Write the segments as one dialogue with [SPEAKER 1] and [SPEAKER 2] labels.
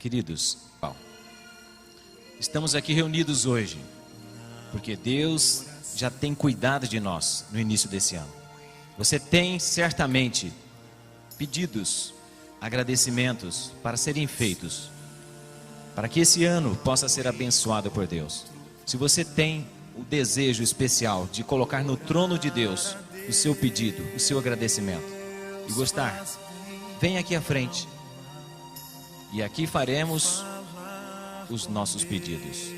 [SPEAKER 1] Queridos, estamos aqui reunidos hoje porque Deus já tem cuidado de nós no início desse ano. Você tem certamente pedidos, agradecimentos para serem feitos, para que esse ano possa ser abençoado por Deus. Se você tem o desejo especial de colocar no trono de Deus o seu pedido, o seu agradecimento e gostar, vem aqui à frente e aqui faremos os nossos pedidos.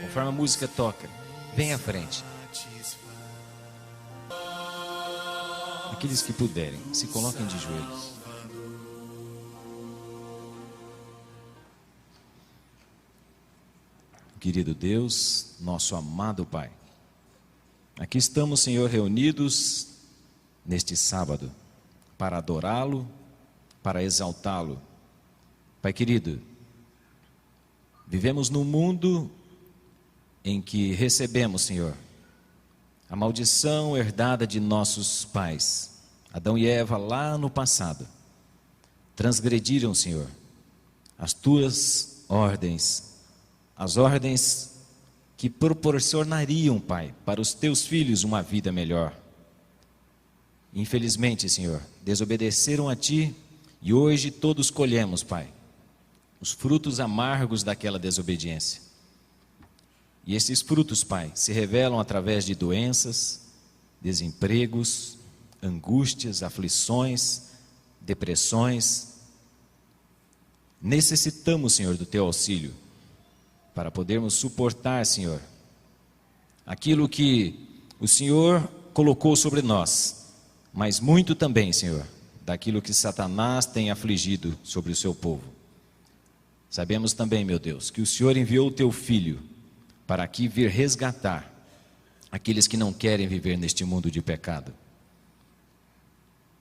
[SPEAKER 1] Conforme a música toca, vem à frente. Aqueles que puderem, se coloquem de joelhos. Querido Deus, nosso amado Pai, aqui estamos, Senhor, reunidos neste sábado para adorá-lo, para exaltá-lo. Pai querido, vivemos num mundo em que recebemos, Senhor, a maldição herdada de nossos pais, Adão e Eva, lá no passado. Transgrediram, Senhor, as tuas ordens, as ordens que proporcionariam, Pai, para os teus filhos uma vida melhor. Infelizmente, Senhor, desobedeceram a Ti e hoje todos colhemos, Pai, os frutos amargos daquela desobediência. E esses frutos, Pai, se revelam através de doenças, desempregos, angústias, aflições, depressões. Necessitamos, Senhor, do Teu auxílio para podermos suportar, Senhor, aquilo que o Senhor colocou sobre nós, mas muito também, Senhor, daquilo que Satanás tem afligido sobre o seu povo. Sabemos também, meu Deus, que o Senhor enviou o Teu Filho para aqui vir resgatar aqueles que não querem viver neste mundo de pecado.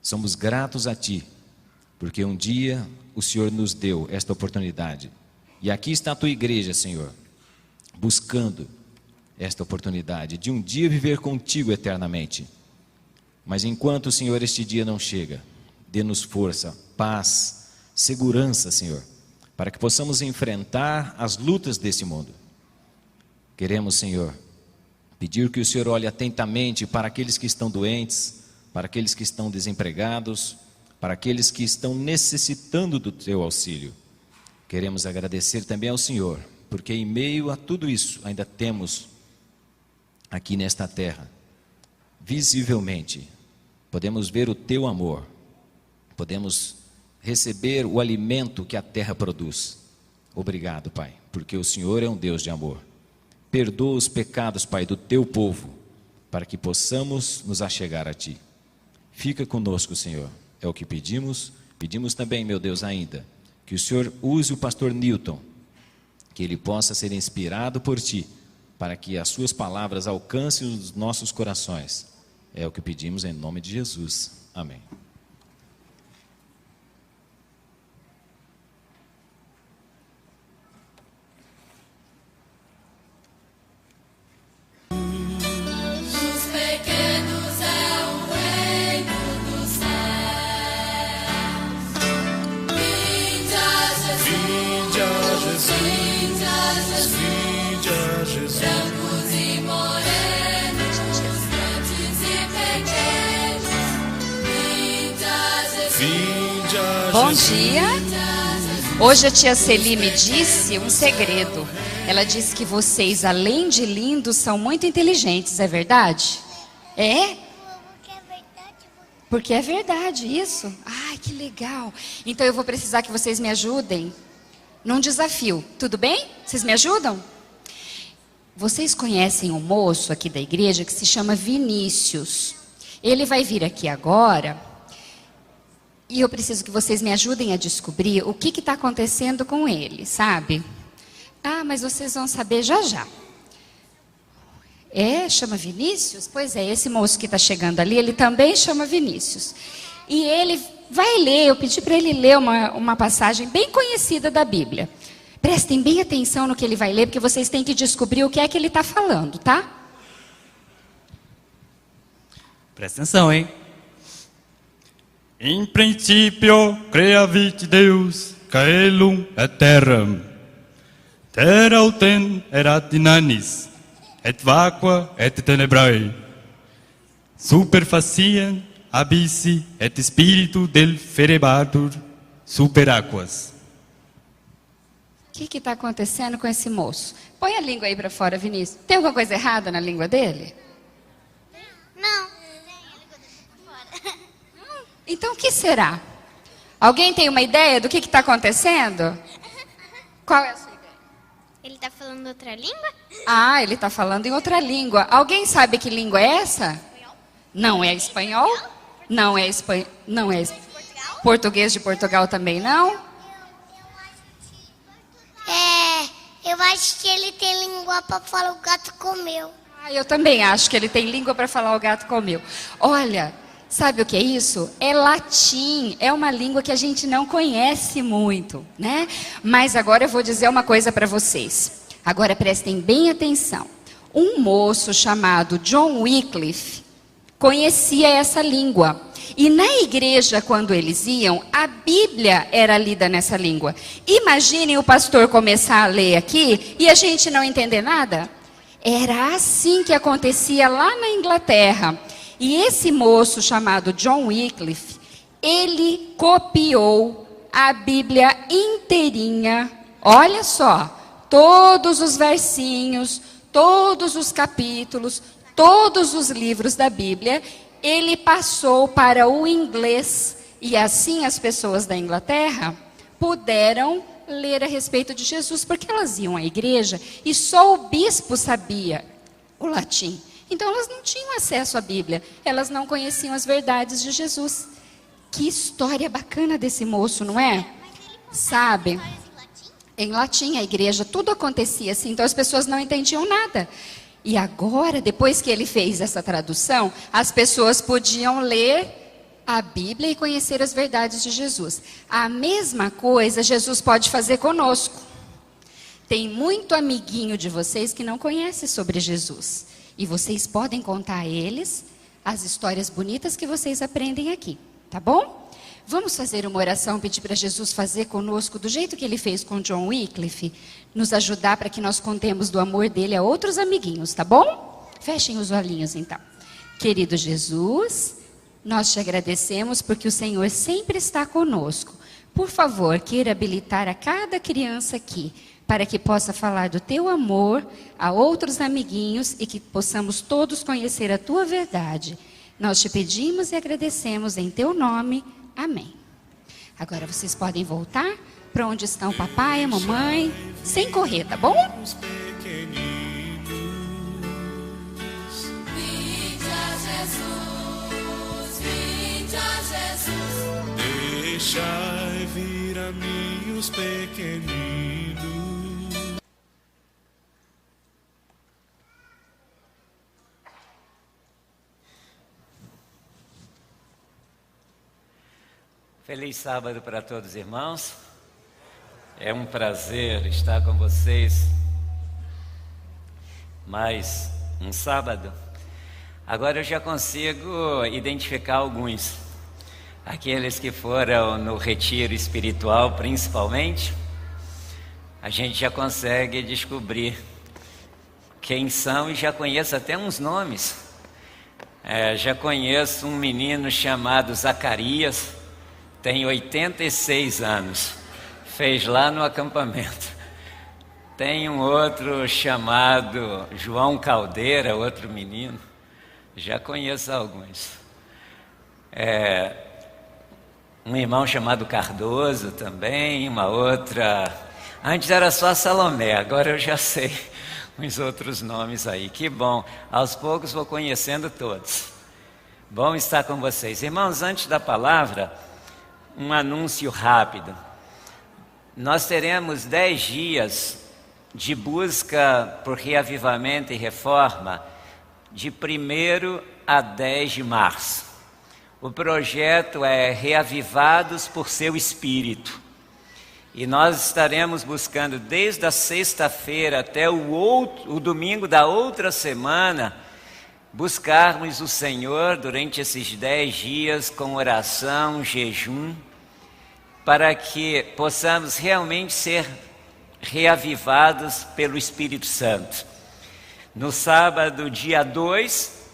[SPEAKER 1] Somos gratos a Ti, porque um dia o Senhor nos deu esta oportunidade. E aqui está a Tua igreja, Senhor, buscando esta oportunidade de um dia viver contigo eternamente. Mas enquanto, Senhor, este dia não chega, dê-nos força, paz, segurança, Senhor, para que possamos enfrentar as lutas desse mundo. Queremos, Senhor, pedir que o Senhor olhe atentamente para aqueles que estão doentes, para aqueles que estão desempregados, para aqueles que estão necessitando do Teu auxílio. Queremos agradecer também ao Senhor, porque em meio a tudo isso ainda temos aqui nesta terra, visivelmente, podemos ver o Teu amor, podemos receber o alimento que a terra produz. Obrigado, Pai, porque o Senhor é um Deus de amor. Perdoa os pecados, Pai, do Teu povo, para que possamos nos achegar a Ti. Fica conosco, Senhor, é o que pedimos. Pedimos também, meu Deus, ainda, que o Senhor use o pastor Newton, que ele possa ser inspirado por Ti, para que as Suas palavras alcancem os nossos corações. É o que pedimos em nome de Jesus. Amém.
[SPEAKER 2] Bom dia. Hoje a tia Celi me disse um segredo. Ela disse que vocês, além de lindos, são muito inteligentes, é verdade? É? Porque é verdade isso? Ai, que legal. Então eu vou precisar que vocês me ajudem num desafio, tudo bem? Vocês me ajudam? Vocês conhecem um moço aqui da igreja que se chama Vinícius. Ele vai vir aqui agora. E eu preciso que vocês me ajudem a descobrir o que está acontecendo com ele, sabe? Ah, mas vocês vão saber já já. É, chama Vinícius? Pois é, esse moço que está chegando ali, ele também chama Vinícius. E ele vai ler, eu pedi para ele ler uma passagem bem conhecida da Bíblia. Prestem bem atenção no que ele vai ler, porque vocês têm que descobrir o que é que ele está falando, tá?
[SPEAKER 3] Presta atenção, hein? Em princípio, criava Deus caelum et terram. Terra autem erat inanis, et vacua et tenebrae. Superfaciem abissi et spiritu del ferebatur super aquas.
[SPEAKER 2] O que está acontecendo com esse moço? Põe a língua aí para fora, Vinícius. Tem alguma coisa errada na língua dele?
[SPEAKER 4] Não.
[SPEAKER 2] Então o que será? Alguém tem uma ideia do que está acontecendo? Qual é a sua ideia?
[SPEAKER 4] Ele tá falando outra língua?
[SPEAKER 2] Ah, ele está falando em outra língua. Alguém sabe que língua é essa? Não é espanhol? Não é espanhol? Não é português de Portugal também não?
[SPEAKER 4] Eu acho que ele tem língua para falar o gato comeu.
[SPEAKER 2] Ah, eu também acho que ele tem língua para falar o gato comeu. Olha, sabe o que é isso? É latim, é uma língua que a gente não conhece muito, né? Mas agora eu vou dizer uma coisa para vocês. Agora prestem bem atenção. Um moço chamado John Wycliffe conhecia essa língua. E na igreja, quando eles iam, a Bíblia era lida nessa língua. Imaginem o pastor começar a ler aqui e a gente não entender nada. Era assim que acontecia lá na Inglaterra. E esse moço chamado John Wycliffe, ele copiou a Bíblia inteirinha. Olha só, todos os versinhos, todos os capítulos, todos os livros da Bíblia, ele passou para o inglês. E assim as pessoas da Inglaterra puderam ler a respeito de Jesus, porque elas iam à igreja e só o bispo sabia o latim. Então elas não tinham acesso à Bíblia, elas não conheciam as verdades de Jesus. Que história bacana desse moço, não é? Sabe? Em latim, a igreja, tudo acontecia assim, então as pessoas não entendiam nada. E agora, depois que ele fez essa tradução, as pessoas podiam ler a Bíblia e conhecer as verdades de Jesus. A mesma coisa Jesus pode fazer conosco. Tem muito amiguinho de vocês que não conhece sobre Jesus. E vocês podem contar a eles as histórias bonitas que vocês aprendem aqui, tá bom? Vamos fazer uma oração, pedir para Jesus fazer conosco do jeito que ele fez com John Wycliffe, nos ajudar para que nós contemos do amor dele a outros amiguinhos, tá bom? Fechem os olhinhos então. Querido Jesus, nós te agradecemos porque o Senhor sempre está conosco. Por favor, queira habilitar a cada criança aqui, para que possa falar do teu amor a outros amiguinhos e que possamos todos conhecer a tua verdade. Nós te pedimos e agradecemos em teu nome. Amém. Agora vocês podem voltar para onde estão o papai e a mamãe, sem correr, tá bom?
[SPEAKER 5] Vinde a Jesus, vinde a Jesus. Deixai vir a mim os pequeninos.
[SPEAKER 6] Feliz sábado para todos os irmãos. É um prazer estar com vocês mais um sábado. Agora eu já consigo identificar alguns. Aqueles que foram no retiro espiritual, principalmente, a gente já consegue descobrir quem são e já conheço até uns nomes. Já conheço um menino chamado Zacarias, tem 86 anos, fez lá no acampamento. Tem um outro chamado João Caldeira, outro menino, já conheço alguns. Um irmão chamado Cardoso também, uma outra... Antes era só Salomé, agora eu já sei uns outros nomes aí. Que bom, aos poucos vou conhecendo todos. Bom estar com vocês. Irmãos, antes da palavra, um anúncio rápido. Nós teremos 10 dias de busca por reavivamento e reforma, de 1º a 10 de março. O projeto é Reavivados por Seu Espírito. E nós estaremos buscando desde a sexta-feira até o domingo da outra semana, buscarmos o Senhor durante esses 10 dias com oração, jejum, para que possamos realmente ser reavivados pelo Espírito Santo. No sábado, dia 2,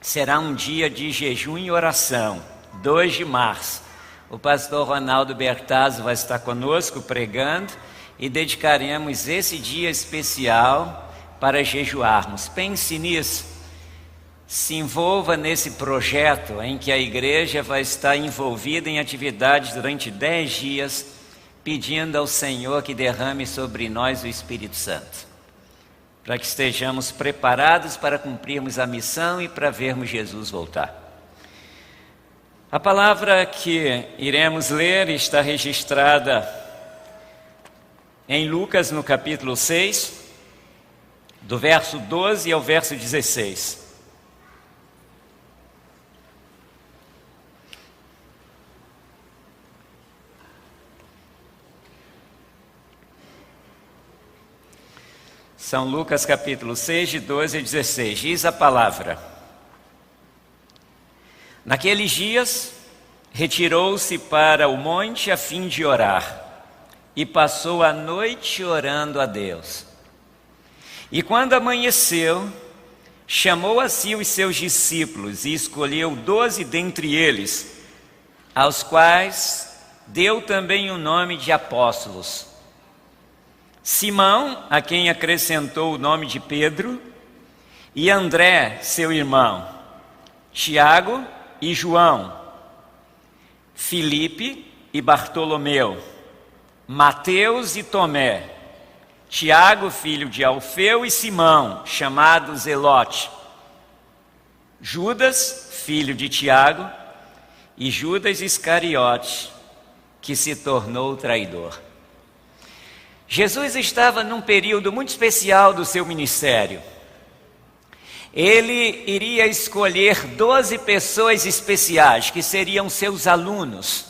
[SPEAKER 6] será um dia de jejum e oração, 2 de março. O pastor Ronaldo Bertazzo vai estar conosco pregando e dedicaremos esse dia especial para jejuarmos. Pense nisso, se envolva nesse projeto em que a igreja vai estar envolvida em atividades durante 10 dias, pedindo ao Senhor que derrame sobre nós o Espírito Santo, para que estejamos preparados para cumprirmos a missão e para vermos Jesus voltar. A palavra que iremos ler está registrada em Lucas, no capítulo 6, do verso 12 ao verso 16. São Lucas capítulo 6, de 12 a 16, diz a palavra: Naqueles dias, retirou-se para o monte a fim de orar, e passou a noite orando a Deus. E quando amanheceu, chamou a si os seus discípulos e escolheu 12 dentre eles, aos quais deu também o nome de apóstolos. Simão, a quem acrescentou o nome de Pedro, e André, seu irmão, Tiago e João, Filipe e Bartolomeu, Mateus e Tomé, Tiago, filho de Alfeu, e Simão, chamado Zelote, Judas, filho de Tiago, e Judas Iscariote, que se tornou traidor. Jesus estava num período muito especial do seu ministério. Ele iria escolher 12 pessoas especiais, que seriam seus alunos,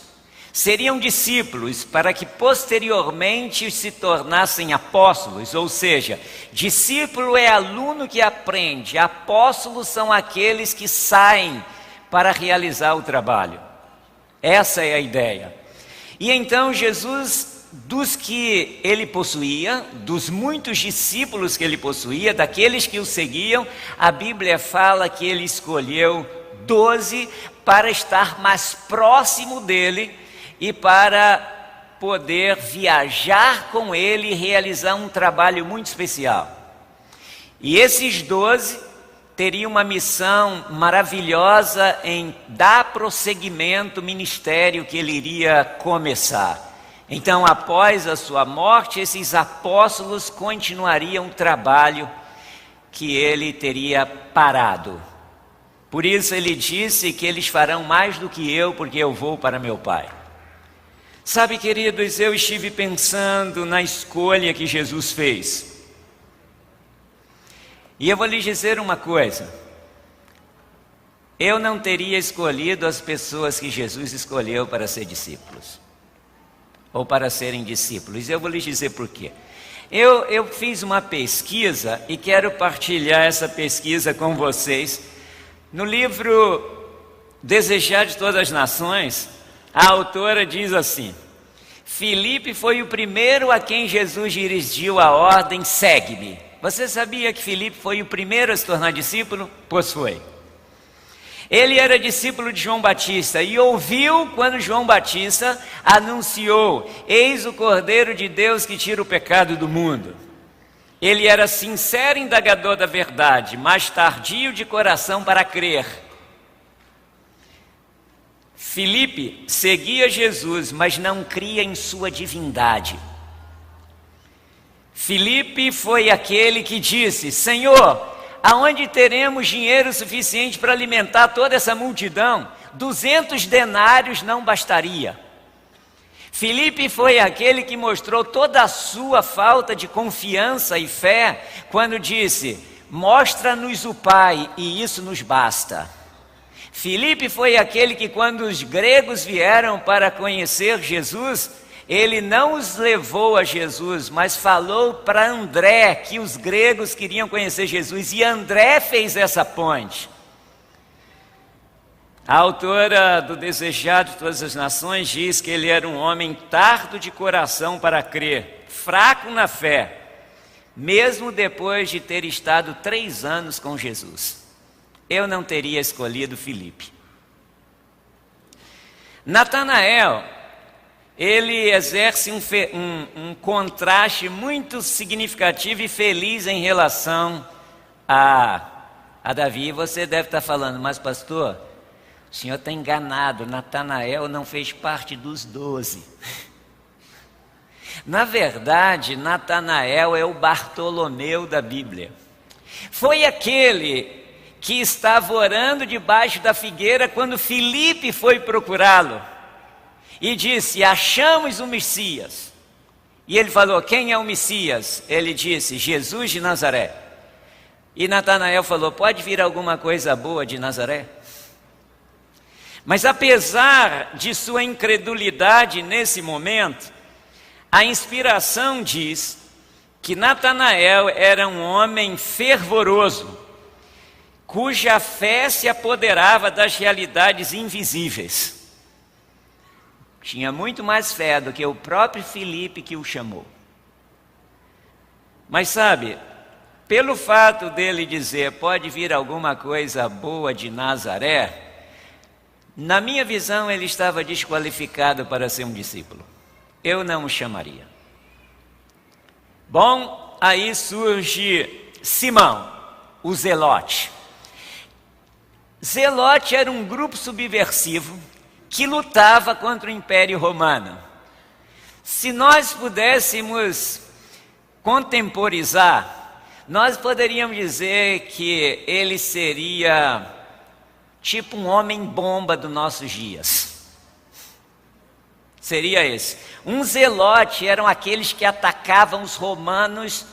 [SPEAKER 6] seriam discípulos, para que posteriormente se tornassem apóstolos. Ou seja, discípulo é aluno que aprende, apóstolos são aqueles que saem para realizar o trabalho. Essa é a ideia. E então Jesus, dos que ele possuía, dos muitos discípulos que ele possuía, daqueles que o seguiam, a Bíblia fala que ele escolheu 12 para estar mais próximo dele e para poder viajar com ele e realizar um trabalho muito especial. E esses 12 teriam uma missão maravilhosa em dar prosseguimento ao ministério que ele iria começar. Então, após a sua morte, esses apóstolos continuariam o trabalho que ele teria parado. Por isso ele disse que eles farão mais do que eu, porque eu vou para meu Pai. Sabe, queridos, eu estive pensando na escolha que Jesus fez. E eu vou lhes dizer uma coisa: eu não teria escolhido as pessoas que Jesus escolheu para ser discípulos, ou para serem discípulos. Eu vou lhes dizer por quê. Eu fiz uma pesquisa e quero partilhar essa pesquisa com vocês. No livro Desejar de Todas as Nações, a autora diz assim: Filipe foi o primeiro a quem Jesus dirigiu a ordem, segue-me. Você sabia que Filipe foi o primeiro a se tornar discípulo? Pois foi. Ele era discípulo de João Batista e ouviu quando João Batista anunciou: eis o Cordeiro de Deus que tira o pecado do mundo. Ele era sincero indagador da verdade, mas tardio de coração para crer. Filipe seguia Jesus, mas não cria em sua divindade. Filipe foi aquele que disse: Senhor, aonde teremos dinheiro suficiente para alimentar toda essa multidão? 200 denários não bastaria. Filipe foi aquele que mostrou toda a sua falta de confiança e fé quando disse: mostra-nos o Pai e isso nos basta. Filipe foi aquele que, quando os gregos vieram para conhecer Jesus, ele não os levou a Jesus, mas falou para André que os gregos queriam conhecer Jesus, e André fez essa ponte. A autora do Desejado de Todas as Nações diz que ele era um homem tardo de coração para crer, fraco na fé, mesmo depois de ter estado 3 anos com Jesus. Eu não teria escolhido Filipe. Natanael, ele exerce um contraste muito significativo e feliz em relação a Davi. Você deve estar falando, mas pastor, o senhor está enganado, Natanael não fez parte dos 12. Na verdade, Natanael é o Bartolomeu da Bíblia. Foi aquele que estava orando debaixo da figueira quando Filipe foi procurá-lo e disse: achamos o Messias. E ele falou: quem é o Messias? Ele disse: Jesus de Nazaré. E Natanael falou: pode vir alguma coisa boa de Nazaré? Mas apesar de sua incredulidade nesse momento, a inspiração diz que Natanael era um homem fervoroso, cuja fé se apoderava das realidades invisíveis. Tinha muito mais fé do que o próprio Filipe que o chamou. Mas sabe, pelo fato dele dizer, pode vir alguma coisa boa de Nazaré, na minha visão ele estava desqualificado para ser um discípulo. Eu não o chamaria. Bom, aí surge Simão, o Zelote. Zelote era um grupo subversivo que lutava contra o Império Romano. Se nós pudéssemos contemporizar, nós poderíamos dizer que ele seria tipo um homem-bomba dos nossos dias. Seria esse. Um zelote eram aqueles que atacavam os romanos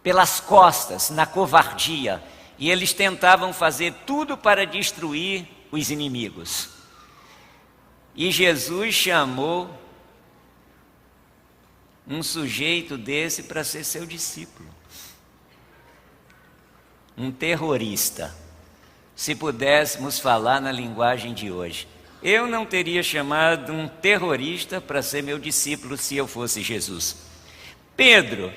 [SPEAKER 6] pelas costas, na covardia. E eles tentavam fazer tudo para destruir os inimigos. E Jesus chamou um sujeito desse para ser seu discípulo. Um terrorista. Se pudéssemos falar na linguagem de hoje. Eu não teria chamado um terrorista para ser meu discípulo se eu fosse Jesus. Pedro.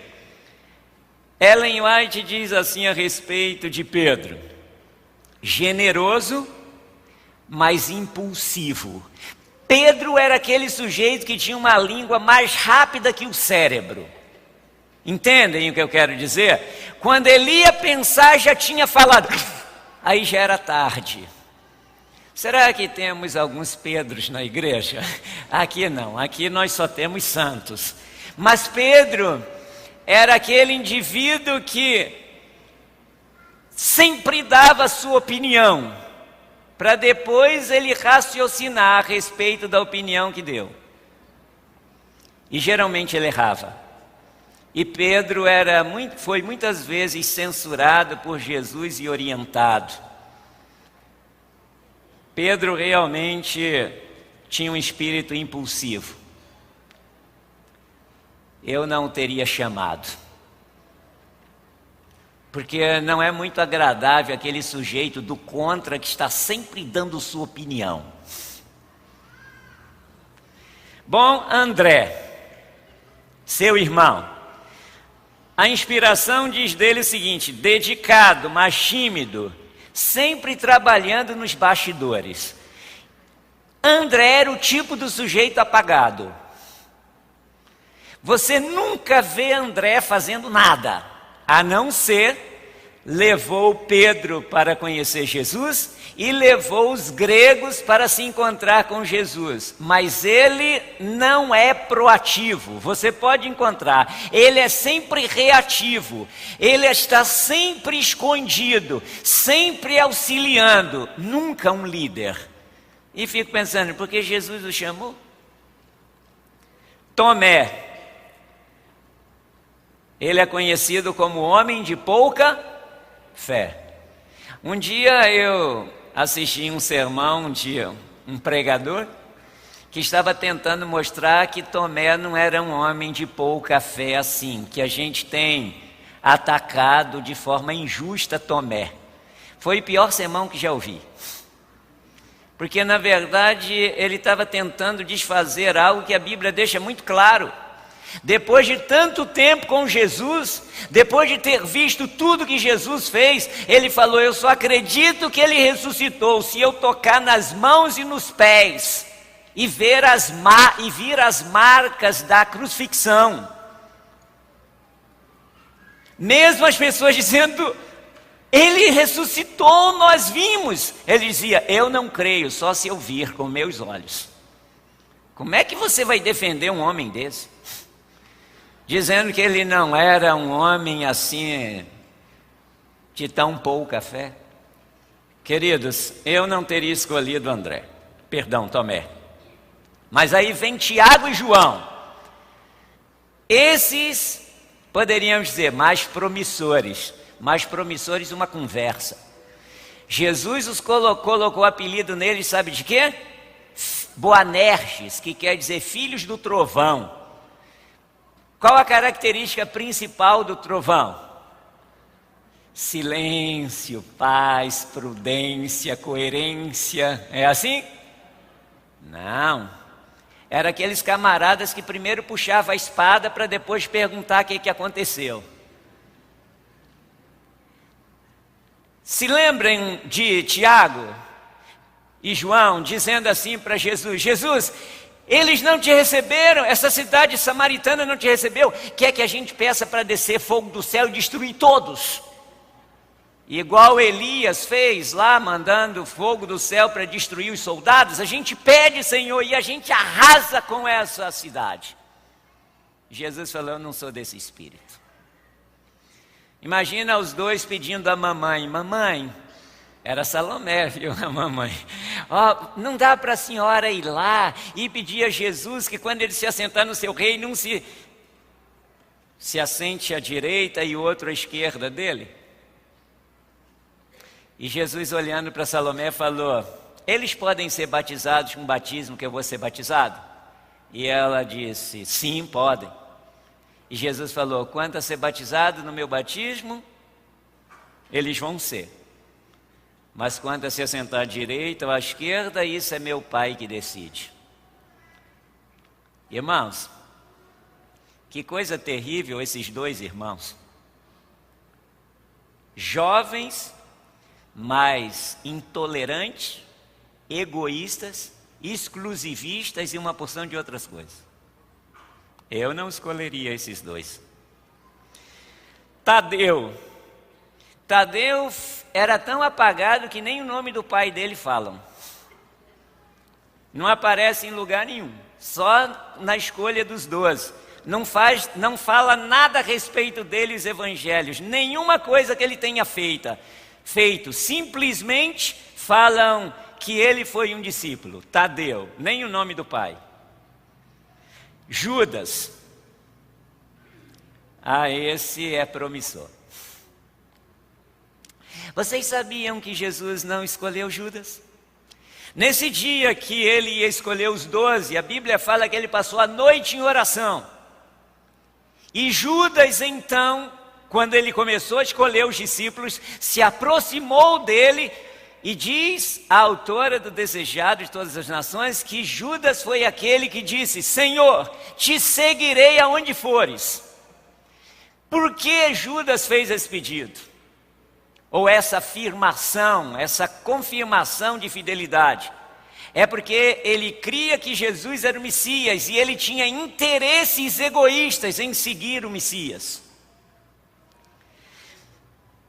[SPEAKER 6] Ellen White diz assim a respeito de Pedro: generoso, mas impulsivo. Pedro era aquele sujeito que tinha uma língua mais rápida que o cérebro. Entendem o que eu quero dizer? Quando ele ia pensar, já tinha falado. Aí já era tarde. Será que temos alguns Pedros na igreja? Aqui não, aqui nós só temos santos. Mas Pedro era aquele indivíduo que sempre dava a sua opinião, para depois ele raciocinar a respeito da opinião que deu. E geralmente ele errava. E Pedro foi muitas vezes censurado por Jesus e orientado. Pedro realmente tinha um espírito impulsivo. Eu não o teria chamado. Porque não é muito agradável aquele sujeito do contra que está sempre dando sua opinião. Bom, André, seu irmão, a inspiração diz dele o seguinte: dedicado, mas tímido, sempre trabalhando nos bastidores. André era o tipo do sujeito apagado. Você nunca vê André fazendo nada, a não ser levou Pedro para conhecer Jesus e levou os gregos para se encontrar com Jesus. Mas ele não é proativo. Você pode encontrar, ele é sempre reativo. Ele está sempre escondido, sempre auxiliando, nunca um líder. E fico pensando, por que Jesus o chamou? Tomé. Ele é conhecido como homem de pouca fé. Um dia eu assisti um sermão de um pregador que estava tentando mostrar que Tomé não era um homem de pouca fé assim, que a gente tem atacado de forma injusta Tomé. Foi o pior sermão que já ouvi. Porque, na verdade, ele estava tentando desfazer algo que a Bíblia deixa muito claro. Depois de tanto tempo com Jesus, depois de ter visto tudo que Jesus fez, ele falou: eu só acredito que ele ressuscitou se eu tocar nas mãos e nos pés e ver as marcas da crucifixão. Mesmo as pessoas dizendo: ele ressuscitou, nós vimos. Ele dizia: eu não creio, só se eu vir com meus olhos. Como é que você vai defender um homem desse? Dizendo que ele não era um homem assim, de tão pouca fé. Queridos, eu não teria escolhido Tomé. Mas aí vem Tiago e João. Esses, poderíamos dizer, mais promissores uma conversa. Jesus os colocou apelido neles, sabe de quê? Boanerges, que quer dizer filhos do trovão. Qual a característica principal do trovão? Silêncio, paz, prudência, coerência. É assim? Não. Era aqueles camaradas que primeiro puxavam a espada para depois perguntar o que aconteceu. Se lembrem de Tiago e João dizendo assim para Jesus: Jesus, eles não te receberam, essa cidade samaritana não te recebeu, quer que a gente peça para descer fogo do céu e destruir todos? Igual Elias fez lá, mandando fogo do céu para destruir os soldados, a gente pede, Senhor, e a gente arrasa com essa cidade. Jesus falou: eu não sou desse espírito. Imagina os dois pedindo a mamãe: mamãe, era Salomé, viu, a mamãe. Não dá para a senhora ir lá e pedir a Jesus que quando ele se assentar no seu reino, um se assente à direita e o outro à esquerda dele? E Jesus, olhando para Salomé, falou: eles podem ser batizados com o batismo que eu vou ser batizado? E ela disse: sim, podem. E Jesus falou: quanto a ser batizado no meu batismo, eles vão ser. Mas quanto a se assentar à direita ou à esquerda, isso é meu Pai que decide. Irmãos, que coisa terrível esses dois irmãos. Jovens, mas intolerantes, egoístas, exclusivistas e uma porção de outras coisas. Eu não escolheria esses dois. Tadeu era tão apagado que nem o nome do pai dele falam. Não aparece em lugar nenhum, só na escolha dos 12. Não fala nada a respeito dele os evangelhos, nenhuma coisa que ele tenha feito. Simplesmente falam que ele foi um discípulo. Tadeu, nem o nome do pai. Judas, esse é promissor. Vocês sabiam que Jesus não escolheu Judas? Nesse dia que ele ia escolher os 12, a Bíblia fala que ele passou a noite em oração. E Judas, então, quando ele começou a escolher os discípulos, se aproximou dele e diz a autora do Desejado de Todas as Nações que Judas foi aquele que disse: Senhor, te seguirei aonde fores. Por que Judas fez esse pedido? Ou essa afirmação, essa confirmação de fidelidade? É porque ele cria que Jesus era o Messias e ele tinha interesses egoístas em seguir o Messias.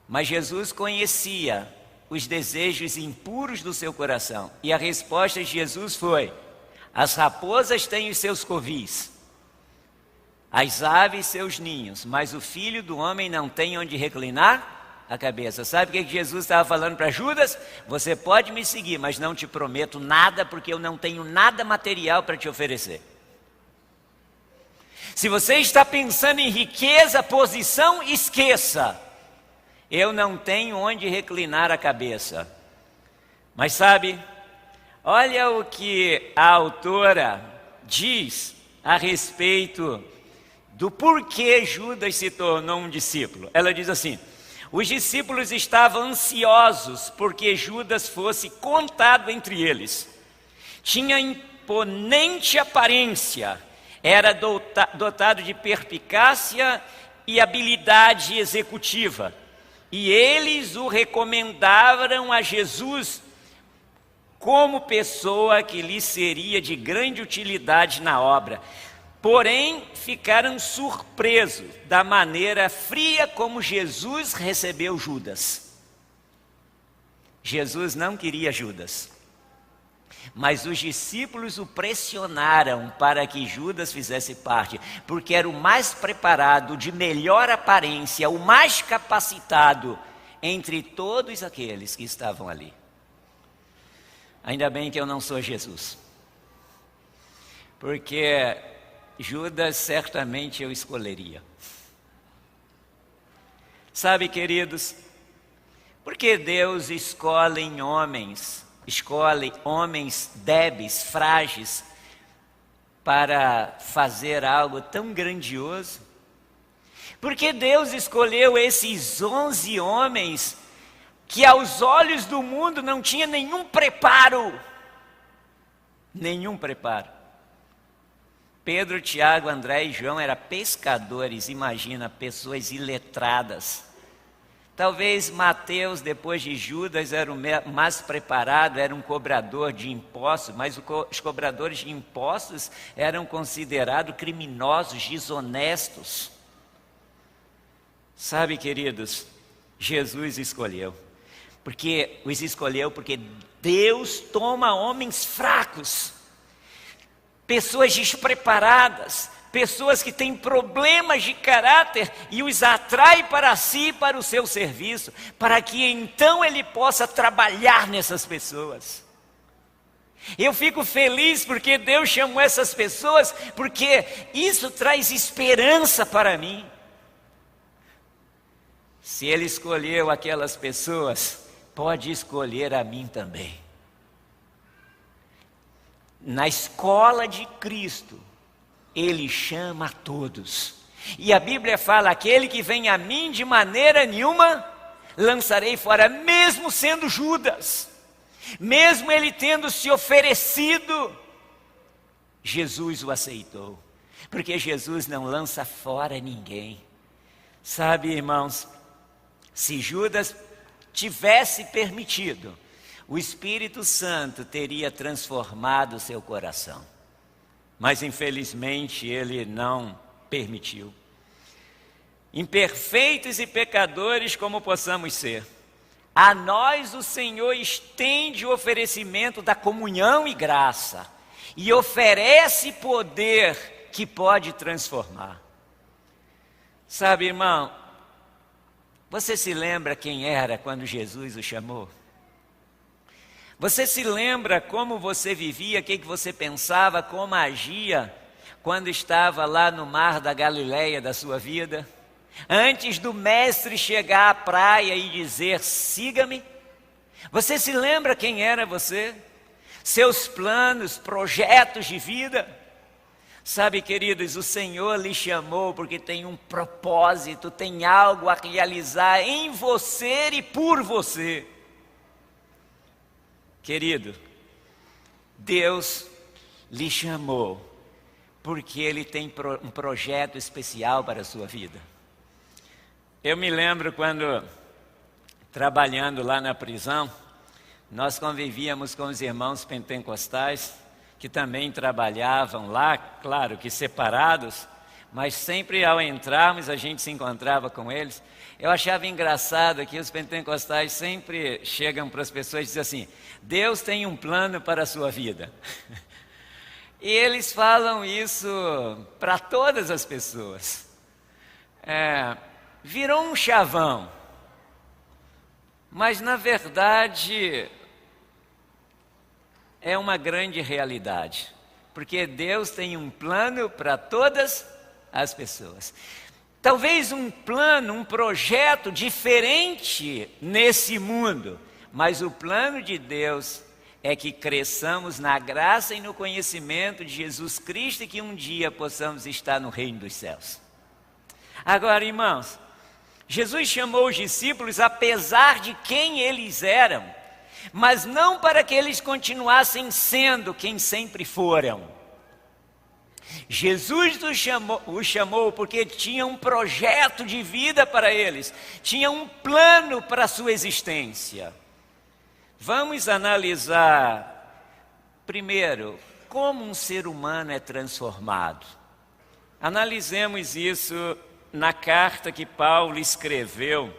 [SPEAKER 6] Mas Jesus conhecia os desejos impuros do seu coração. E a resposta de Jesus foi: as raposas têm os seus covis, as aves seus ninhos, mas o Filho do Homem não tem onde reclinar a cabeça. Sabe o que Jesus estava falando para Judas? Você pode me seguir, mas não te prometo nada, porque eu não tenho nada material para te oferecer. Se você está pensando em riqueza, posição, esqueça. Eu não tenho onde reclinar a cabeça. Mas sabe, olha o que a autora diz a respeito do porquê Judas se tornou um discípulo. Ela diz assim: Os discípulos estavam ansiosos porque Judas fosse contado entre eles. Tinha imponente aparência, era dotado de perspicácia e habilidade executiva. E eles o recomendaram a Jesus como pessoa que lhe seria de grande utilidade na obra. Porém, ficaram surpresos da maneira fria como Jesus recebeu Judas. Jesus não queria Judas, mas os discípulos o pressionaram para que Judas fizesse parte, porque era o mais preparado, de melhor aparência, o mais capacitado entre todos aqueles que estavam ali. Ainda bem que eu não sou Jesus, porque Judas certamente eu escolheria. Sabe, queridos, porque Deus escolhe homens débeis, frágeis, para fazer algo tão grandioso? Porque Deus escolheu esses 11 homens que aos olhos do mundo não tinha nenhum preparo. Nenhum preparo. Pedro, Tiago, André e João eram pescadores, imagina, pessoas iletradas. Talvez Mateus, depois de Judas, era o mais preparado, era um cobrador de impostos, mas os cobradores de impostos eram considerados criminosos, desonestos. Sabe, queridos, Jesus escolheu. Os escolheu porque Deus toma homens fracos, pessoas despreparadas, pessoas que têm problemas de caráter e os atrai para si, para o seu serviço, para que então ele possa trabalhar nessas pessoas. Eu fico feliz porque Deus chamou essas pessoas, porque isso traz esperança para mim. Se Ele escolheu aquelas pessoas, pode escolher a mim também. Na escola de Cristo, Ele chama a todos. E a Bíblia fala, aquele que vem a mim de maneira nenhuma, lançarei fora, mesmo sendo Judas. Mesmo ele tendo se oferecido, Jesus o aceitou. Porque Jesus não lança fora ninguém. Sabe, irmãos, se Judas tivesse permitido, o Espírito Santo teria transformado seu coração. Mas infelizmente ele não permitiu. Imperfeitos e pecadores como possamos ser, a nós o Senhor estende o oferecimento da comunhão e graça, e oferece poder que pode transformar. Sabe, irmão, você se lembra quem era quando Jesus o chamou? Você se lembra como você vivia, o que você pensava, como agia quando estava lá no mar da Galileia da sua vida? Antes do mestre chegar à praia e dizer, siga-me. Você se lembra quem era você? Seus planos, projetos de vida? Sabe, queridos, o Senhor lhe chamou porque tem um propósito, tem algo a realizar em você e por você. Querido, Deus lhe chamou porque Ele tem um projeto especial para a sua vida. Eu me lembro quando, trabalhando lá na prisão, nós convivíamos com os irmãos pentecostais, que também trabalhavam lá, claro que separados, mas sempre ao entrarmos a gente se encontrava com eles. Eu achava engraçado que os pentecostais sempre chegam para as pessoas e dizem assim, Deus tem um plano para a sua vida. E eles falam isso para todas as pessoas. Virou um chavão, mas na verdade é uma grande realidade, porque Deus tem um plano para todas as pessoas. Talvez um plano, um projeto diferente nesse mundo, mas o plano de Deus é que cresçamos na graça e no conhecimento de Jesus Cristo e que um dia possamos estar no reino dos céus. Agora, irmãos, Jesus chamou os discípulos apesar de quem eles eram, mas não para que eles continuassem sendo quem sempre foram. Jesus os chamou porque tinha um projeto de vida para eles, tinha um plano para a sua existência. Vamos analisar, primeiro, como um ser humano é transformado. Analisemos isso na carta que Paulo escreveu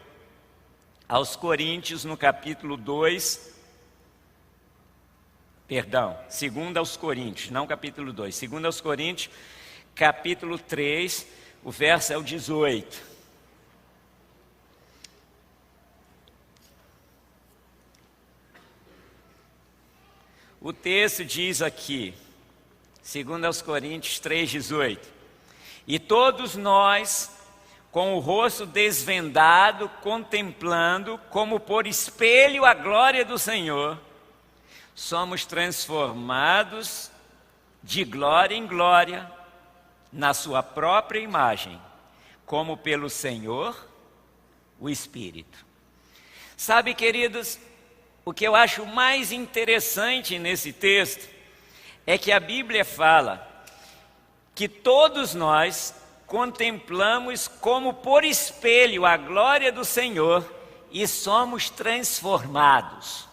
[SPEAKER 6] aos Coríntios, no capítulo 2, segundo aos Coríntios, não capítulo 2, segundo aos Coríntios, capítulo 3, o verso é o 18. O texto diz aqui, segundo aos Coríntios 3,18: e todos nós, com o rosto desvendado, contemplando, como por espelho a glória do Senhor, somos transformados de glória em glória, na sua própria imagem, como pelo Senhor, o Espírito. Sabe, queridos, o que eu acho mais interessante nesse texto é que a Bíblia fala que todos nós contemplamos como por espelho a glória do Senhor e somos transformados.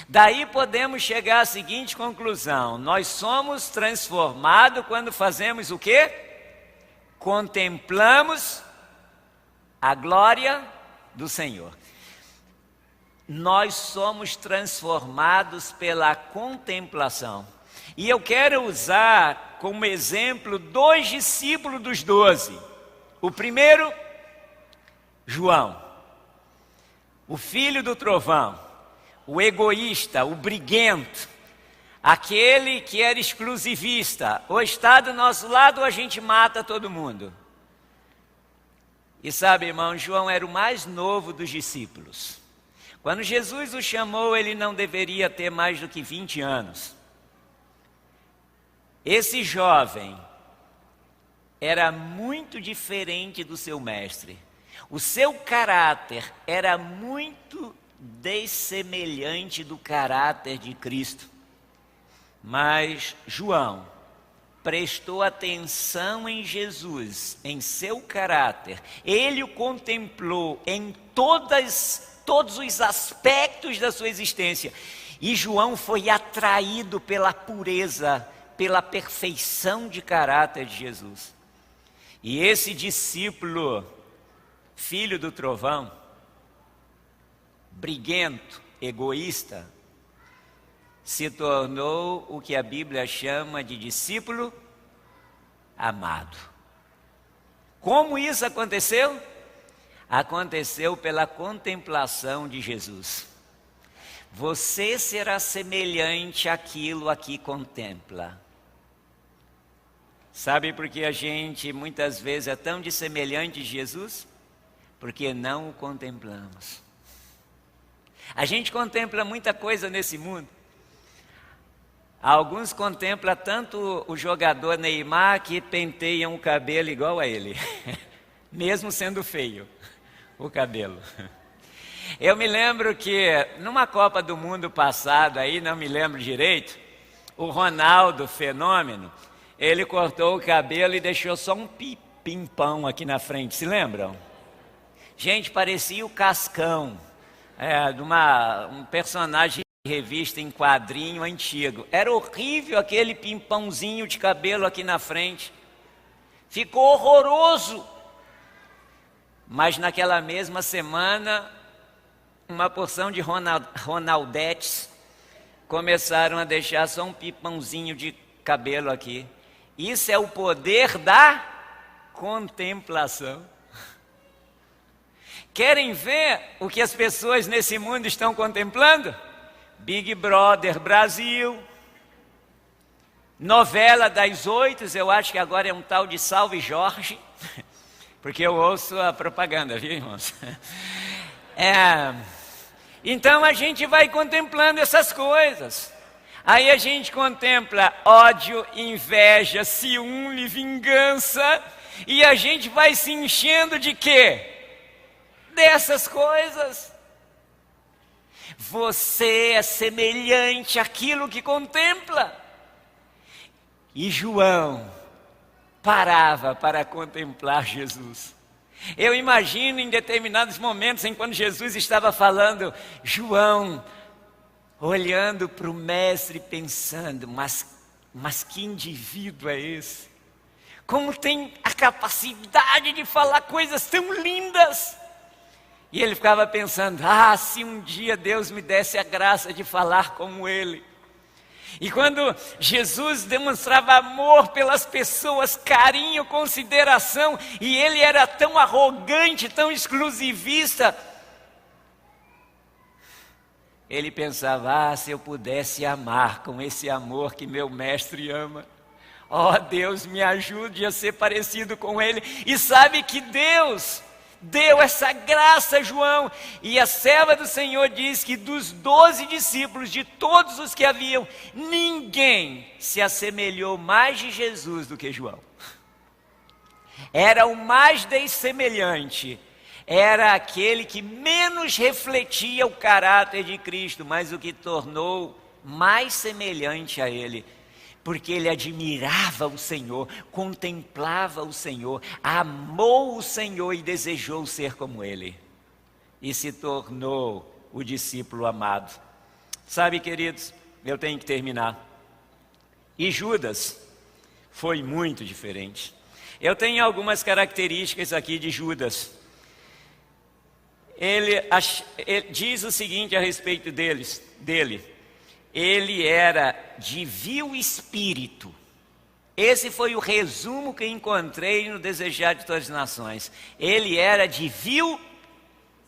[SPEAKER 6] Daí podemos chegar à seguinte conclusão: nós somos transformados quando fazemos o quê? Contemplamos a glória do Senhor. Nós somos transformados pela contemplação. E eu quero usar como exemplo 2 discípulos dos 12. O primeiro, João, o filho do trovão, o egoísta, o briguento, aquele que era exclusivista. Ou está do nosso lado ou a gente mata todo mundo. E sabe, irmão, João era o mais novo dos discípulos. Quando Jesus o chamou, ele não deveria ter mais do que 20 anos. Esse jovem era muito diferente do seu mestre. O seu caráter era muito dessemelhante do caráter de Cristo. Mas João prestou atenção em Jesus, em seu caráter. Ele o contemplou em todos os aspectos da sua existência. E João foi atraído pela pureza, pela perfeição de caráter de Jesus. E esse discípulo, filho do trovão, briguento, egoísta, se tornou o que a Bíblia chama de discípulo amado. Como isso aconteceu? Aconteceu pela contemplação de Jesus. Você será semelhante àquilo a que contempla. Sabe por que a gente muitas vezes é tão dissemelhante de Jesus? Porque não o contemplamos. A gente contempla muita coisa nesse mundo. Alguns contemplam tanto o jogador Neymar que penteiam o cabelo igual a ele, mesmo sendo feio o cabelo. Eu me lembro que numa Copa do Mundo passada, aí não me lembro direito, o Ronaldo, fenômeno, ele cortou o cabelo e deixou só um pimpão aqui na frente, se lembram? Gente, parecia o Cascão, de um personagem de revista em quadrinho antigo. Era horrível aquele pimpãozinho de cabelo aqui na frente. Ficou horroroso. Mas naquela mesma semana, uma porção de Ronaldetes começaram a deixar só um pipãozinho de cabelo aqui. Isso é o poder da contemplação. Querem ver o que as pessoas nesse mundo estão contemplando? Big Brother Brasil, novela das 8, eu acho que agora é um tal de Salve Jorge, porque eu ouço a propaganda, viu, irmãos? Então a gente vai contemplando essas coisas. Aí a gente contempla ódio, inveja, ciúme, vingança, e a gente vai se enchendo de quê? dessas coisas. Você é semelhante àquilo que contempla. E João parava para contemplar Jesus. Eu imagino em determinados momentos em quando Jesus estava falando, João olhando para o mestre pensando, mas que indivíduo é esse? Como tem a capacidade de falar coisas tão lindas? E ele ficava pensando, se um dia Deus me desse a graça de falar como ele. E quando Jesus demonstrava amor pelas pessoas, carinho, consideração, e ele era tão arrogante, tão exclusivista, ele pensava, se eu pudesse amar com esse amor que meu mestre ama. Deus me ajude a ser parecido com ele. E sabe que Deus deu essa graça a João. E a serva do Senhor diz que dos 12 discípulos, de todos os que haviam, ninguém se assemelhou mais de Jesus do que João. Era o mais dessemelhante. Era aquele que menos refletia o caráter de Cristo, mas o que tornou mais semelhante a ele. Porque ele admirava o Senhor, contemplava o Senhor, amou o Senhor e desejou ser como ele. E se tornou o discípulo amado. Sabe, queridos, eu tenho que terminar. E Judas foi muito diferente. Eu tenho algumas características aqui de Judas. Ele diz o seguinte a respeito dele. Ele era de vil espírito. Esse foi o resumo que encontrei no Desejar de Todas as Nações. Ele era de vil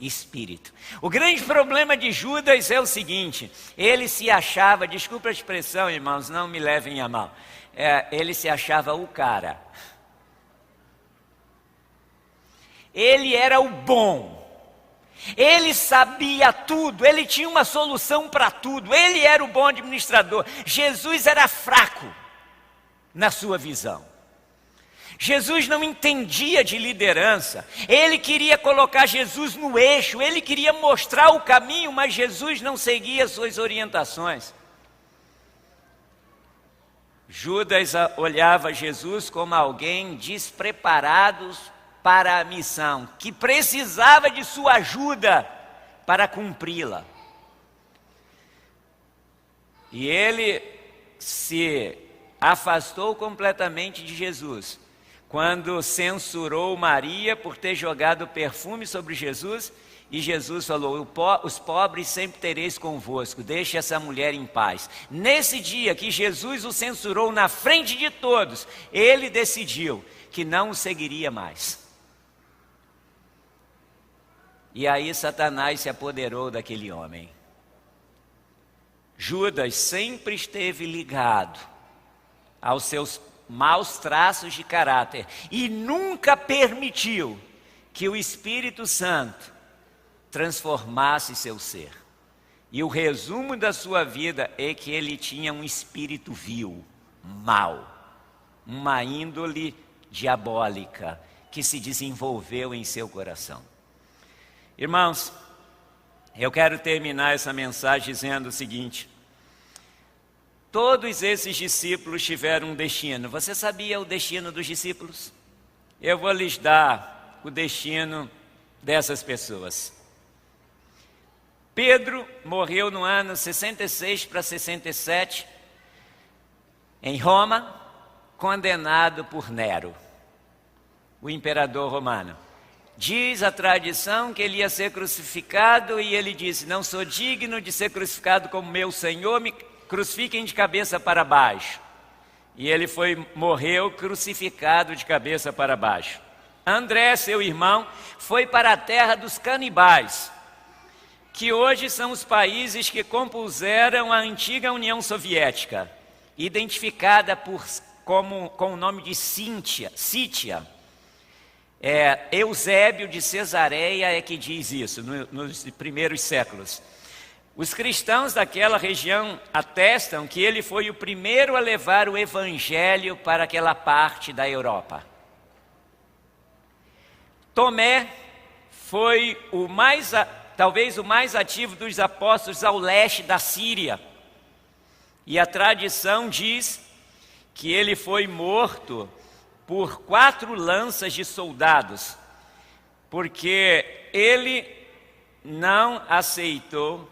[SPEAKER 6] espírito. O grande problema de Judas é o seguinte: ele se achava, desculpa a expressão, irmãos, não me levem a mal, ele se achava o cara. Ele era o bom. Ele sabia tudo, ele tinha uma solução para tudo, ele era o bom administrador. Jesus era fraco na sua visão. Jesus não entendia de liderança, ele queria colocar Jesus no eixo, ele queria mostrar o caminho, mas Jesus não seguia suas orientações. Judas olhava Jesus como alguém despreparado para a missão, que precisava de sua ajuda para cumpri-la. E ele se afastou completamente de Jesus, quando censurou Maria por ter jogado perfume sobre Jesus, e Jesus falou, os pobres sempre tereis convosco, deixe essa mulher em paz. Nesse dia que Jesus o censurou na frente de todos, ele decidiu que não o seguiria mais. E aí Satanás se apoderou daquele homem. Judas sempre esteve ligado aos seus maus traços de caráter e nunca permitiu que o Espírito Santo transformasse seu ser. E o resumo da sua vida é que ele tinha um espírito vil, mau, uma índole diabólica que se desenvolveu em seu coração. Irmãos, eu quero terminar essa mensagem dizendo o seguinte: todos esses discípulos tiveram um destino. Você sabia o destino dos discípulos? Eu vou lhes dar o destino dessas pessoas. Pedro morreu no ano 66 para 67, em Roma, condenado por Nero, o imperador romano. Diz a tradição que ele ia ser crucificado e ele disse, não sou digno de ser crucificado como meu Senhor, me crucifiquem de cabeça para baixo. E ele morreu crucificado de cabeça para baixo. André, seu irmão, foi para a terra dos canibais, que hoje são os países que compuseram a antiga União Soviética, identificada com o nome de Sítia. Eusébio de Cesareia é que diz isso, nos primeiros séculos. Os cristãos daquela região atestam que ele foi o primeiro a levar o evangelho para aquela parte da Europa. Tomé foi talvez o mais ativo dos apóstolos ao leste da Síria. E a tradição diz que ele foi morto por 4 lanças de soldados, porque ele não aceitou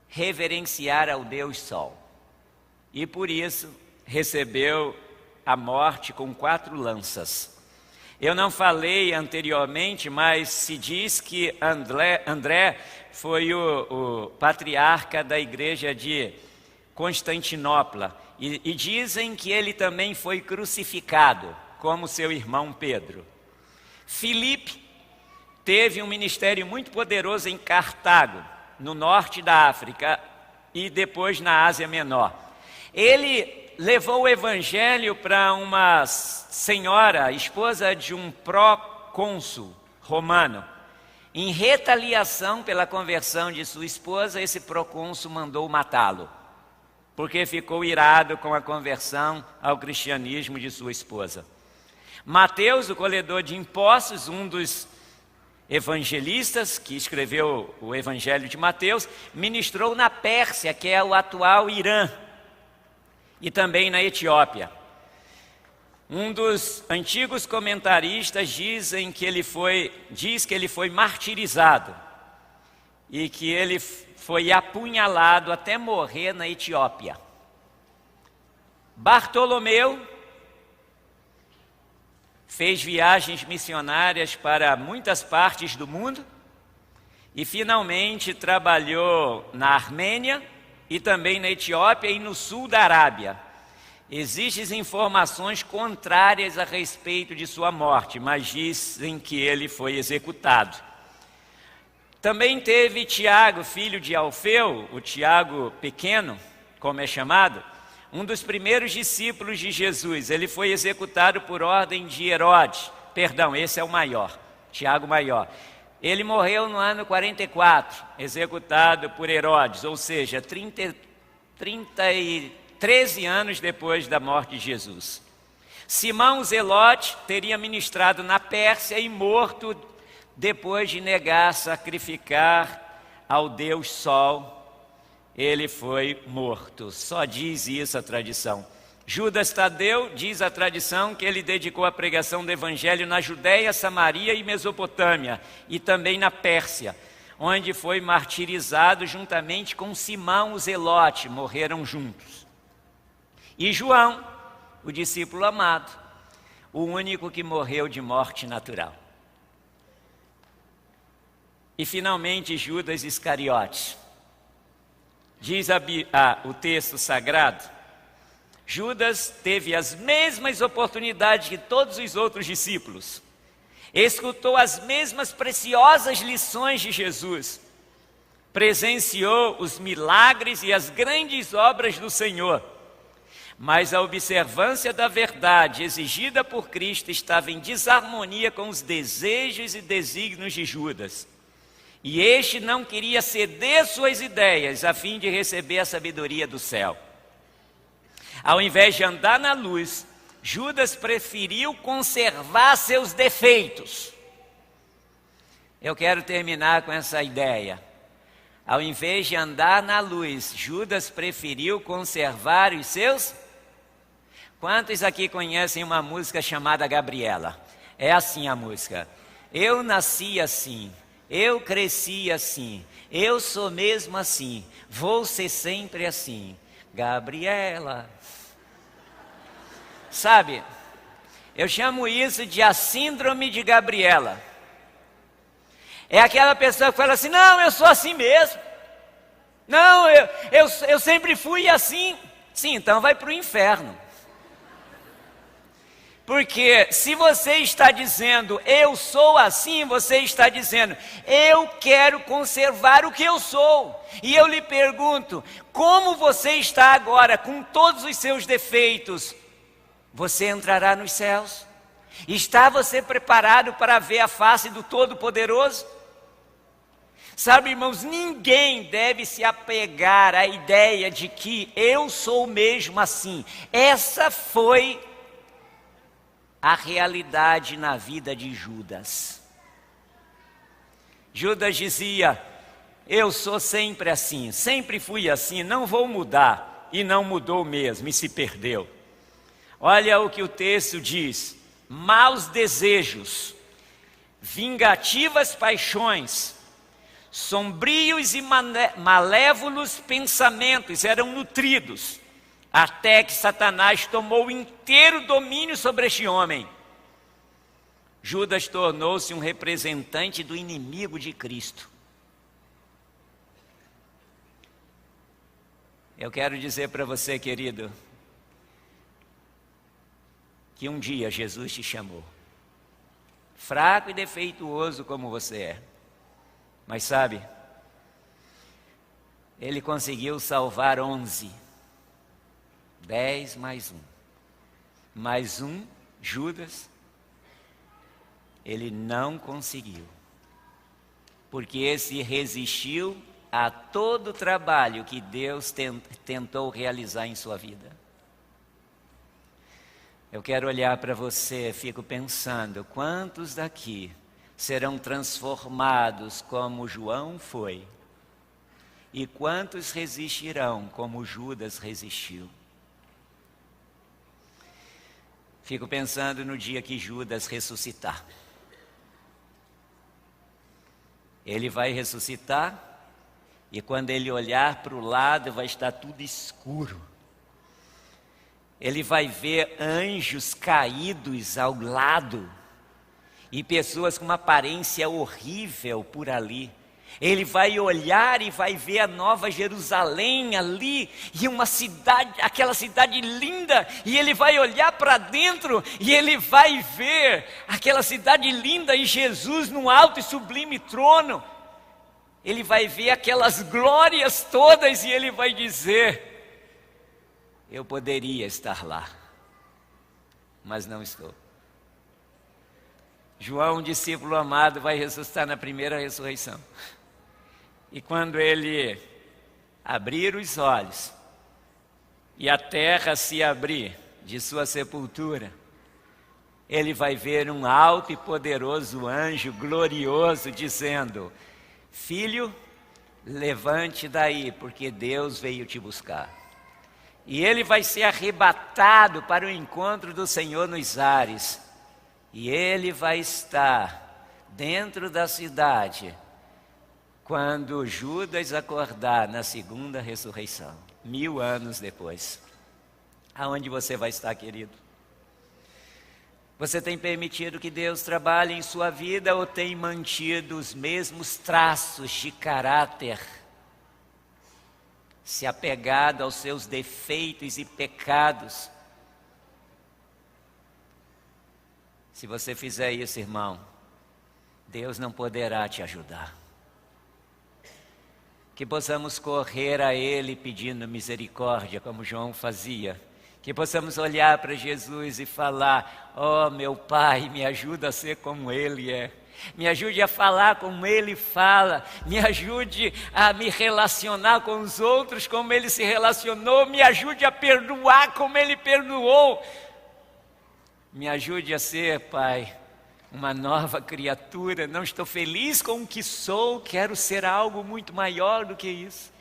[SPEAKER 6] reverenciar ao Deus Sol. E por isso recebeu a morte com 4 lanças. Eu não falei anteriormente, mas se diz que André foi o patriarca da igreja de Constantinopla. E dizem que ele também foi crucificado, como seu irmão Pedro. Filipe teve um ministério muito poderoso em Cartago, no norte da África e depois na Ásia Menor. Ele levou o evangelho para uma senhora, esposa de um procônsul romano. Em retaliação pela conversão de sua esposa, esse procônsul mandou matá-lo, porque ficou irado com a conversão ao cristianismo de sua esposa. Mateus, o colhedor de impostos, um dos evangelistas que escreveu o Evangelho de Mateus, ministrou na Pérsia, que é o atual Irã, e também na Etiópia. Um dos antigos comentaristas diz que ele foi martirizado e que ele foi apunhalado até morrer na Etiópia. Bartolomeu fez viagens missionárias para muitas partes do mundo e finalmente trabalhou na Armênia e também na Etiópia e no sul da Arábia. Existem informações contrárias a respeito de sua morte, mas dizem que ele foi executado. Também teve Tiago, filho de Alfeu, o Tiago pequeno, como é chamado, um dos primeiros discípulos de Jesus. Ele foi executado por ordem de Herodes. Perdão, esse é o maior, Tiago maior. Ele morreu no ano 44, executado por Herodes, ou seja, 13 anos depois da morte de Jesus. Simão Zelote teria ministrado na Pérsia e morto depois de negar sacrificar ao Deus Sol. Ele foi morto, só diz isso a tradição. Judas Tadeu, diz a tradição, que ele dedicou a pregação do Evangelho na Judéia, Samaria e Mesopotâmia, e também na Pérsia, onde foi martirizado juntamente com Simão o Zelote, morreram juntos. E João, o discípulo amado, o único que morreu de morte natural. E finalmente Judas Iscariote. Diz o texto sagrado, Judas teve as mesmas oportunidades que todos os outros discípulos, escutou as mesmas preciosas lições de Jesus, presenciou os milagres e as grandes obras do Senhor, mas a observância da verdade exigida por Cristo estava em desarmonia com os desejos e desígnios de Judas. E este não queria ceder suas ideias a fim de receber a sabedoria do céu. Ao invés de andar na luz, Judas preferiu conservar seus defeitos. Eu quero terminar com essa ideia. Ao invés de andar na luz, Judas preferiu conservar os seus... Quantos aqui conhecem uma música chamada Gabriela? É assim a música. Eu nasci assim. Eu cresci assim, eu sou mesmo assim, vou ser sempre assim, Gabriela. Sabe, eu chamo isso de a síndrome de Gabriela. É aquela pessoa que fala assim, não, eu sou assim mesmo. Não, eu sempre fui assim. Sim, então vai para o inferno. Porque se você está dizendo, eu sou assim, você está dizendo, eu quero conservar o que eu sou. E eu lhe pergunto, como você está agora, com todos os seus defeitos, você entrará nos céus? Está você preparado para ver a face do Todo-Poderoso? Sabe, irmãos, ninguém deve se apegar à ideia de que eu sou mesmo assim. Essa foi a realidade na vida de Judas. Judas dizia: eu sou sempre assim, sempre fui assim, não vou mudar. E não mudou mesmo, e se perdeu. Olha o que o texto diz: maus desejos, vingativas paixões, sombrios e malévolos pensamentos eram nutridos, até que Satanás tomou inteiro domínio sobre este homem. Judas tornou-se um representante do inimigo de Cristo. Eu quero dizer para você, querido, que um dia Jesus te chamou, fraco e defeituoso como você é, mas sabe, Ele conseguiu salvar 11, 10 mais um, Judas, ele não conseguiu, porque esse resistiu a todo o trabalho que Deus tentou realizar em sua vida. Eu quero olhar para você, fico pensando, quantos daqui serão transformados como João foi? E quantos resistirão como Judas resistiu? Fico pensando no dia que Judas ressuscitar. Ele vai ressuscitar e quando ele olhar para o lado vai estar tudo escuro. Ele vai ver anjos caídos ao lado e pessoas com uma aparência horrível por ali. Ele vai olhar e vai ver a Nova Jerusalém ali, e uma cidade, aquela cidade linda, e ele vai olhar para dentro, e ele vai ver aquela cidade linda, e Jesus no alto e sublime trono. Ele vai ver aquelas glórias todas, e ele vai dizer: eu poderia estar lá, mas não estou. João, discípulo amado, vai ressuscitar na primeira ressurreição. E quando ele abrir os olhos e a terra se abrir de sua sepultura, ele vai ver um alto e poderoso anjo glorioso dizendo: filho, levante daí, porque Deus veio te buscar. E ele vai ser arrebatado para o encontro do Senhor nos ares. E ele vai estar dentro da cidade quando Judas acordar na segunda ressurreição, 1000 anos depois. Aonde você vai estar, querido? Você tem permitido que Deus trabalhe em sua vida ou tem mantido os mesmos traços de caráter, se apegado aos seus defeitos e pecados? Se você fizer isso, irmão, Deus não poderá te ajudar. Que possamos correr a Ele pedindo misericórdia, como João fazia. Que possamos olhar para Jesus e falar: ó meu Pai, me ajuda a ser como Ele é. Me ajude a falar como Ele fala. Me ajude a me relacionar com os outros como Ele se relacionou. Me ajude a perdoar como Ele perdoou. Me ajude a ser, Pai, uma nova criatura. Não estou feliz com o que sou, quero ser algo muito maior do que isso.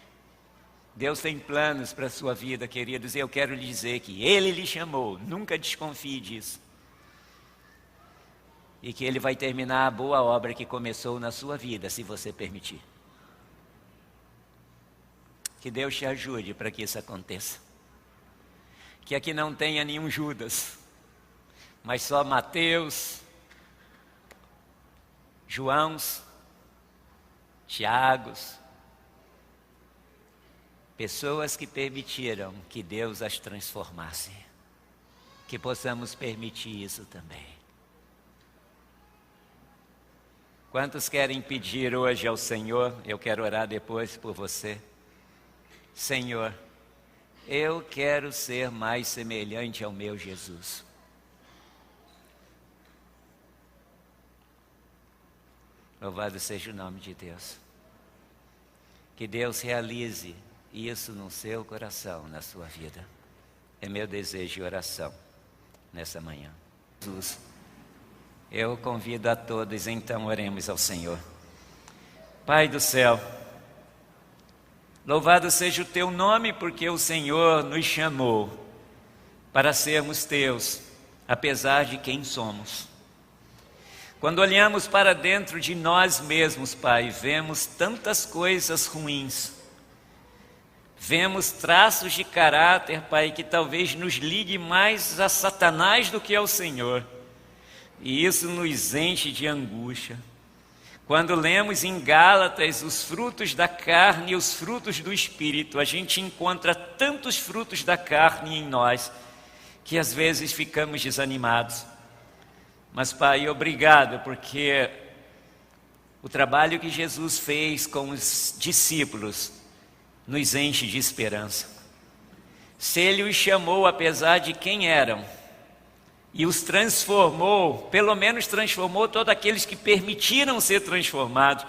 [SPEAKER 6] Deus tem planos para a sua vida, queridos, e eu quero lhe dizer que Ele lhe chamou, nunca desconfie disso. E que Ele vai terminar a boa obra que começou na sua vida, se você permitir. Que Deus te ajude para que isso aconteça. Que aqui não tenha nenhum Judas, mas só Mateus, Joãos, Tiagos, pessoas que permitiram que Deus as transformasse. Que possamos permitir isso também. Quantos querem pedir hoje ao Senhor? Eu quero orar depois por você. Senhor, eu quero ser mais semelhante ao meu Jesus. Louvado seja o nome de Deus. Que Deus realize isso no seu coração, na sua vida. É meu desejo e oração nessa manhã. Jesus, eu convido a todos, então oremos ao Senhor. Pai do céu, louvado seja o teu nome, porque o Senhor nos chamou para sermos teus, apesar de quem somos. Quando olhamos para dentro de nós mesmos, Pai, vemos tantas coisas ruins, vemos traços de caráter, Pai, que talvez nos ligue mais a Satanás do que ao Senhor, e isso nos enche de angústia. Quando lemos em Gálatas os frutos da carne e os frutos do Espírito, a gente encontra tantos frutos da carne em nós, que às vezes ficamos desanimados. Mas, Pai, obrigado, porque o trabalho que Jesus fez com os discípulos nos enche de esperança. Se Ele os chamou apesar de quem eram, e os transformou, pelo menos transformou todos aqueles que permitiram ser transformados,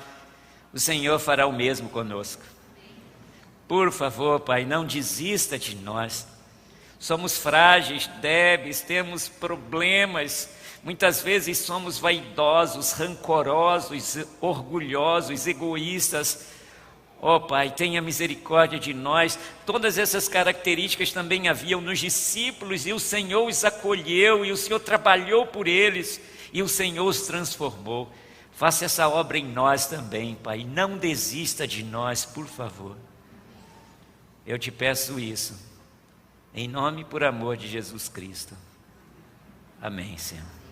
[SPEAKER 6] o Senhor fará o mesmo conosco. Por favor, Pai, não desista de nós. Somos frágeis, débeis, temos problemas, muitas vezes somos vaidosos, rancorosos, orgulhosos, egoístas. Ó Pai, tenha misericórdia de nós. Todas essas características também haviam nos discípulos, e o Senhor os acolheu, e o Senhor trabalhou por eles, e o Senhor os transformou. Faça essa obra em nós também, Pai. Não desista de nós, por favor. Eu te peço isso, em nome e por amor de Jesus Cristo. Amém, Senhor.